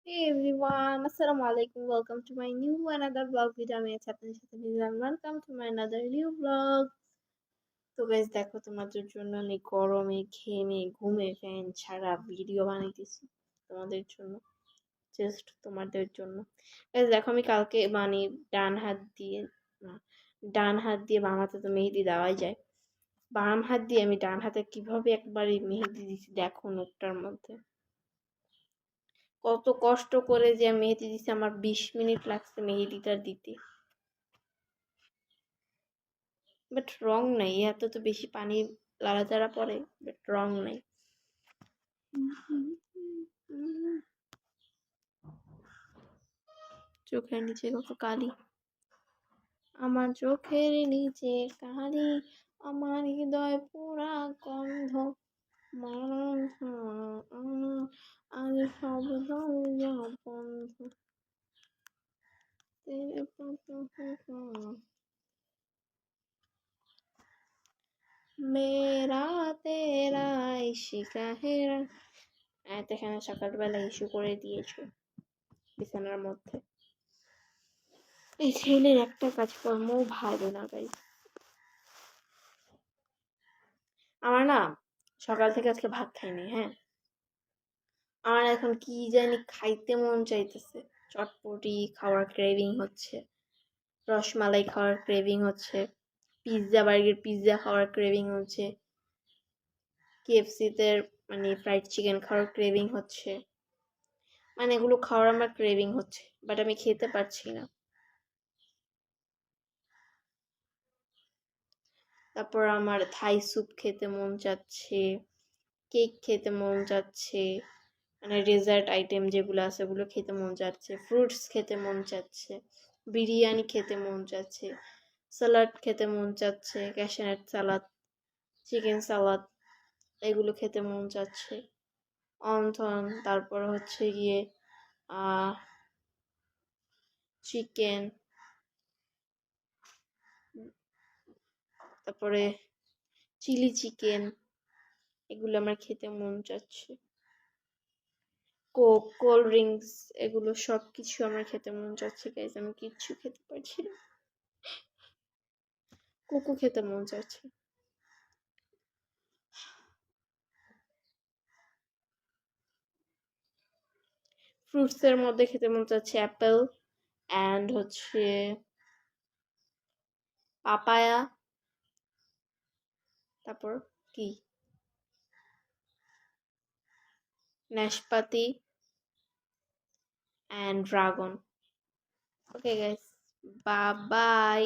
Hey everyone, Assalamu alaikum. Welcome to my new another vlog video. আমি আছি আপনাদের সাথে Mizan. Welcome to my another new vlog. তো guys দেখো তোমাদের জন্য আমি গরমে ঘেমে ঘুমে ফ্যান ছাড়া ভিডিও বানাইতেছি তোমাদের জন্য, জাস্ট তোমাদের জন্য। গাইস দেখো আমি কালকে মানে ডান হাত দিয়ে না, ডান হাত দিয়ে বাম হাতে তো মেহেদি দেওয়াই যায়। বাম হাত দিয়ে আমি ডান হাতে কিভাবে একবারে মেহেদি দিছি দেখো নোকটার মধ্যে। কত কষ্ট করে যে আমি মেহেদি দিছি, আমার 20 মিনিট লাগছে মেহেদিটা দিতে। বাট রং নাই, এত তো বেশি পানি লাড়াচাড়া পড়ে, বাট রং নাই। চোখের নিচে কত কালি, আমার চোখের নিচে কালি, আমার হৃদয় পুরা গন্ধ, আজ সব বন্ধ। মেরা তেরা ইশিকা হেরা। এখানে সকালবেলা ইস্যু করে দিয়েছো বিছানার মধ্যে। এই ছেলের একটা কাজকর্মও ভালো না গাইস। আমার না সকাল থেকে আজকে ভাত খাইনি। হ্যাঁ, আমার এখন কি জানি খাইতে মন চাইতেছে। চটপটি খাওয়ার ক্রেভিং হচ্ছে, রসমালাই খাওয়ার ক্রেভিং হচ্ছে, পিৎজা খাওয়ার ক্রেভিং হচ্ছে, কেএফসিতে মানে ফ্রাইড চিকেন খাওয়ার ক্রেভিং হচ্ছে। মানে এগুলো খাওয়ার আমার ক্রেভিং হচ্ছে, বাট আমি খেতে পারছি না। তারপর আমার থাই স্যুপ খেতে মন চাচ্ছে, কেক খেতে মন চাচ্ছে, মানে ডেজার্ট আইটেম যেগুলো আছে ওগুলো খেতে মন চাচ্ছে, ফ্রুটস খেতে মন চাচ্ছে, বিরিয়ানি খেতে মন চাচ্ছে, স্যালাড খেতে মন চাচ্ছে, ক্যাশনাট সালাদ, চিকেন সালাদ, এগুলো খেতে মন চাচ্ছে। অন্থন, তারপর হচ্ছে গিয়ে চিকেন, তারপরে চিলি চিকেন, এগুলো আমার খেতে মন চাচ্ছে। কোক, কোল্ড ড্রিঙ্কস, এগুলো সব কিছু আমার খেতে মন চাচ্ছে গাইজ। আমি কিচ্ছু খেতে পারছি না। কোকো খেতে মন চাচ্ছে। ফ্রুটস এর মধ্যে খেতে মন চাচ্ছে অ্যাপেল অ্যান্ড হচ্ছে পাপায়া, তারপর কি নাশপাতি and dragon. Okay guys, bye bye.